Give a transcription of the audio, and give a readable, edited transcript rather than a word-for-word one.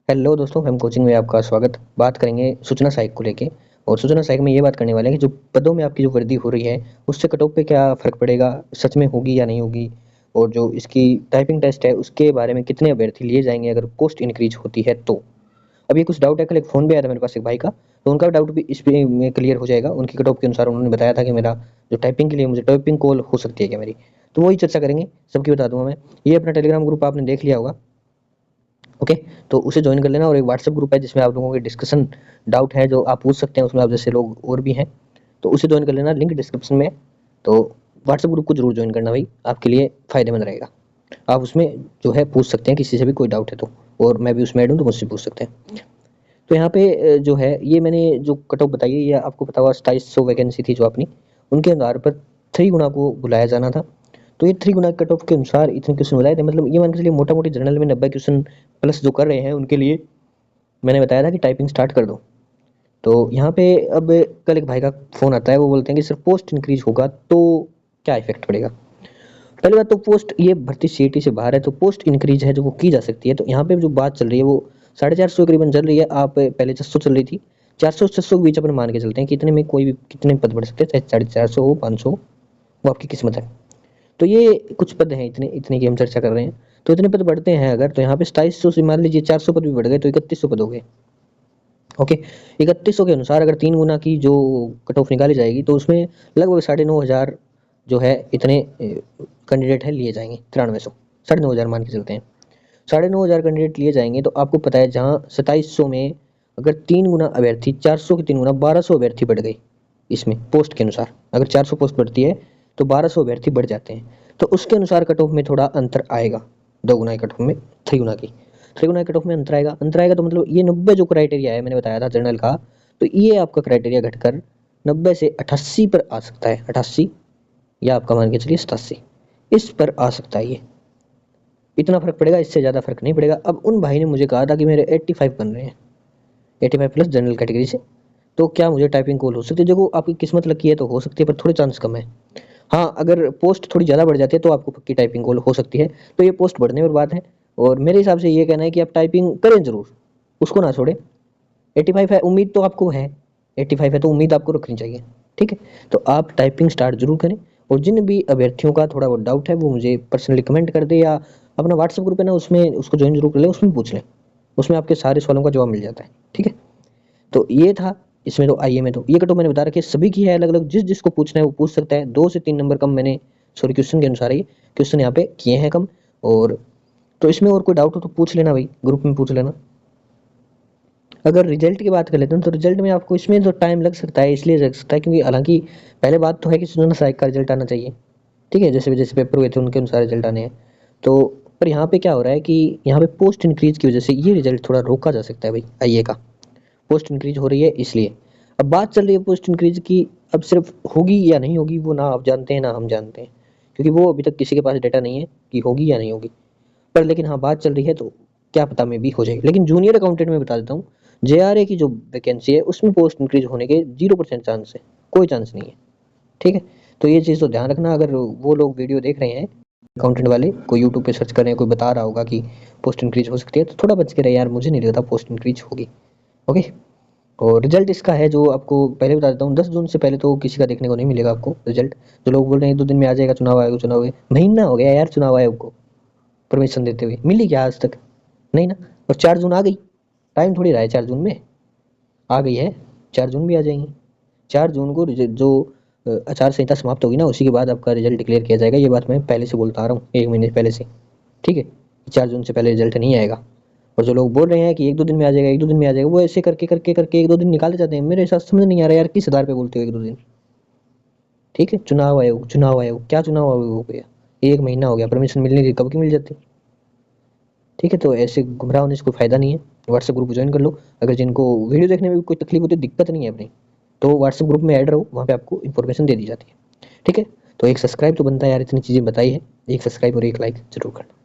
Hello दोस्तों, हम coaching में आपका स्वागत। बात करेंगे सूचना सहायक को लेके। और सूचना सहायक में ये बात करने वाले हैं कि जो पदों में आपकी जो वृद्धि हो रही है उससे कट ऑफ पे क्या फ़र्क पड़ेगा, सच में होगी या नहीं होगी। और जो इसकी टाइपिंग टेस्ट है उसके बारे में कितने अभ्यर्थी लिए जाएंगे अगर पोस्ट इंक्रीज होती है तो। अब ये कुछ डाउट है, कल एक फ़ोन भी आया था मेरे पास एक भाई का, तो उनका डाउट भी इस पे में क्लियर हो जाएगा। उनकी कट ऑफ के अनुसार उन्होंने बताया था कि मेरा जो टाइपिंग के लिए मुझे टाइपिंग कॉल हो सकती है क्या मेरी, तो वही चर्चा करेंगे। सबकी बता दूंगा मैं। ये अपना टेलीग्राम ग्रुप आपने देख लिया होगा। ओके, तो उसे ज्वाइन कर लेना। और एक व्हाट्सएप ग्रुप है जिसमें आप लोगों के डिस्कशन डाउट है जो आप पूछ सकते हैं, उसमें आप जैसे लोग और भी हैं, तो उसे ज्वाइन कर लेना, लिंक डिस्क्रिप्शन में है। तो व्हाट्सएप ग्रुप को जरूर ज्वाइन करना भाई, आपके लिए फ़ायदेमंद रहेगा। आप उसमें जो है पूछ सकते हैं किसी से भी कोई डाउट है तो, और मैं भी उसमें ऐड हूँ तो मुझसे पूछ सकते हैं। तो यहाँ पे जो है ये मैंने जो कट ऑफ बताई है ये आपको पता हुआ 2700 वैकेंसी थी जो अपनी, उनके आधार पर 3 गुना को बुलाया जाना था। तो ये 3 गुना कट ऑफ के अनुसार इतने क्वेश्चन बुलाए थे। मतलब ये मान के चलिए मोटा मोटी जनरल में 90 क्वेश्चन प्लस जो कर रहे हैं उनके लिए मैंने बताया था कि टाइपिंग स्टार्ट कर दो। तो यहाँ पे अब कल एक भाई का फ़ोन आता है, वो बोलते हैं कि सर पोस्ट इंक्रीज होगा तो क्या इफेक्ट पड़ेगा। पहली बात तो पोस्ट ये भर्ती सीईटी से बाहर है, तो पोस्ट इंक्रीज है जो वो की जा सकती है। तो यहाँ पे जो बात चल रही है वो 450 करीबन चल रही है। आप पहले 600 चल रही थी, 400 600 के बीच अपन मान के चलते हैं कि इतने में कोई भी कितने पद बढ़ सकते हैं, चाहे 450 हो 500 हो, वो आपकी किस्मत है। तो ये कुछ पद हैं, इतने इतने की हम चर्चा कर रहे हैं। तो इतने पद बढ़ते हैं अगर, तो यहाँ पे 2700 से मान लीजिए 400 पद भी बढ़ गए तो 3100 पद हो गए। ओके, 3100 के अनुसार अगर 3 गुना की जो कट ऑफ निकाली जाएगी तो उसमें लगभग 9,500 जो है इतने कैंडिडेट हैं लिए जाएंगे। 9300, 9,500 मान के चलते हैं। 9,500 कैंडिडेट लिए जाएंगे, तो आपको पता है जहाँ 2700 में अगर 3 गुना अभ्यर्थी, 400 के 3 गुना 1200 अभ्यर्थी बढ़ गए। इसमें पोस्ट के अनुसार अगर 400 पोस्ट बढ़ती है तो 1200 अभ्यर्थी बढ़ जाते हैं। तो उसके अनुसार कट ऑफ में थोड़ा अंतर आएगा, 2 गुना की कट ऑफ में 3 गुना की, 3 गुना कट ऑफ में अंतर आएगा। अंतर आएगा तो मतलब ये 90 जो क्राइटेरिया है मैंने बताया था जनरल का, तो ये आपका क्राइटेरिया घटकर 90 से 88 पर आ सकता है। 88 या आपका मान के चलिए 87 इस पर आ सकता है। ये इतना फर्क पड़ेगा, इससे ज़्यादा फर्क नहीं पड़ेगा। अब उन भाई ने मुझे कहा था कि मेरे 85 बन रहे हैं, 85 प्लस जनरल कैटेगरी से, तो क्या मुझे टाइपिंग कॉल हो सकती है। देखो आपकी किस्मत लकी है तो हो सकती है, पर थोड़े चांस कम है। हाँ, अगर पोस्ट थोड़ी ज़्यादा बढ़ जाती है तो आपको पक्की टाइपिंग कॉल हो सकती है। तो ये पोस्ट बढ़ने पर बात है। और मेरे हिसाब से ये कहना है कि आप टाइपिंग करें ज़रूर, उसको ना छोड़ें। 85 है, उम्मीद तो आपको है, 85 है तो उम्मीद आपको रखनी चाहिए। ठीक है, तो आप टाइपिंग स्टार्ट जरूर करें। और जिन भी अभ्यर्थियों का थोड़ा बहुत डाउट है वो मुझे पर्सनली कमेंट कर दे, या अपना व्हाट्सएप ग्रुप है ना उसमें उसको ज्वाइन जरूर कर लें, उसमें पूछ लें। उसमें आपके सारे सवालों का जवाब मिल जाता है। ठीक है, तो ये था इसमें। तो आइए, में तो ये कटो मैंने बता रखी है, सभी की है अलग अलग, जिस जिसको पूछना है वो पूछ सकता है। 2 से 3 नंबर कम मैंने, सॉरी क्वेश्चन के अनुसार ये क्वेश्चन यहाँ पे किए हैं कम। और तो इसमें और कोई डाउट हो तो पूछ लेना भाई, ग्रुप में पूछ लेना। अगर रिजल्ट की बात कर लेते हैं तो रिजल्ट में आपको इसमें तो टाइम लग सकता है, इसलिए लग सकता है क्योंकि हालांकि पहले बात तो है कि सूचना सहायक का रिजल्ट आना चाहिए। ठीक है, जैसे जैसे पेपर हुए थे उनके अनुसार रिजल्ट आने हैं। तो पर यहाँ पे क्या हो रहा है कि यहाँ पे पोस्ट इंक्रीज की वजह से ये रिजल्ट थोड़ा रोका जा सकता है भाई, आइए का पोस्ट इंक्रीज हो रही है इसलिए। अब बात चल रही है पोस्ट इंक्रीज की, अब सिर्फ होगी या नहीं होगी वो ना आप जानते हैं ना हम जानते हैं, क्योंकि वो अभी तक किसी के पास डेटा नहीं है कि होगी या नहीं होगी। पर लेकिन हाँ, बात चल रही है तो क्या पता में भी हो जाएगी। लेकिन जूनियर अकाउंटेंट में बता देता हूँ, जेआरए की जो वैकेंसी है उसमें पोस्ट इंक्रीज होने के 0% चांस है, कोई चांस नहीं है। ठीक है, तो ये चीज़ तो ध्यान रखना। अगर वो लोग वीडियो देख रहे हैं अकाउंटेंट वाले, कोई यूट्यूब पे सर्च कर रहे हैं, कोई बता रहा होगा कि पोस्ट इंक्रीज हो सकती है, तो थोड़ा बच के रहे यार, मुझे नहीं लगता पोस्ट इंक्रीज होगी। ओके, और रिजल्ट इसका है जो आपको पहले बता देता हूँ, 10 जून से पहले तो किसी का देखने को नहीं मिलेगा आपको रिजल्ट। जो लोग बोल रहे हैं 1-2 दिन में आ जाएगा, चुनाव आयोग, चुनाव आयोग महीना हो गया यार चुनाव आयोग को परमिशन देते हुए, मिली क्या आज तक, नहीं ना। और 4 जून आ गई, टाइम थोड़ी रहा है 4 जून में, आ गई है, 4 जून भी आ जाएंगी। 4 जून को जो आचार संहिता समाप्त होगी ना, उसी के बाद आपका रिजल्ट डिक्लेयर किया जाएगा। ये बात मैं पहले से बोलता आ रहा हूँ, 1 महीने पहले से। ठीक है, 4 जून से पहले रिजल्ट नहीं आएगा। और जो लोग बोल रहे हैं कि 1-2 दिन में आ जाएगा, 1-2 दिन में आ जाएगा, वो ऐसे करके करके करके 1-2 दिन निकाले जाते हैं। मेरे साथ समझ नहीं आ रहा यार, किस आधार पे बोलते हो 1-2 दिन। ठीक है, चुनाव आयोग, चुनाव आयोग, क्या चुनाव आयोग हो गया, 1 महीना हो गया, परमिशन मिलने की कब की मिल जाती। ठीक है, तो ऐसे गुमराह होने से कोई फायदा नहीं है। व्हाट्सएप ग्रुप ज्वाइन कर लो। अगर जिनको वीडियो देखने में भी कोई तकलीफ होती है, दिक्कत नहीं है अपनी, तो व्हाट्सएप ग्रुप में ऐड रहो, वहाँ पे आपको इन्फॉर्मेशन दे दी जाती है। ठीक है, तो एक सब्सक्राइब तो बनता है यार, इतनी चीज़ें बताई है, एक सब्सक्राइब और एक लाइक जरूर करना।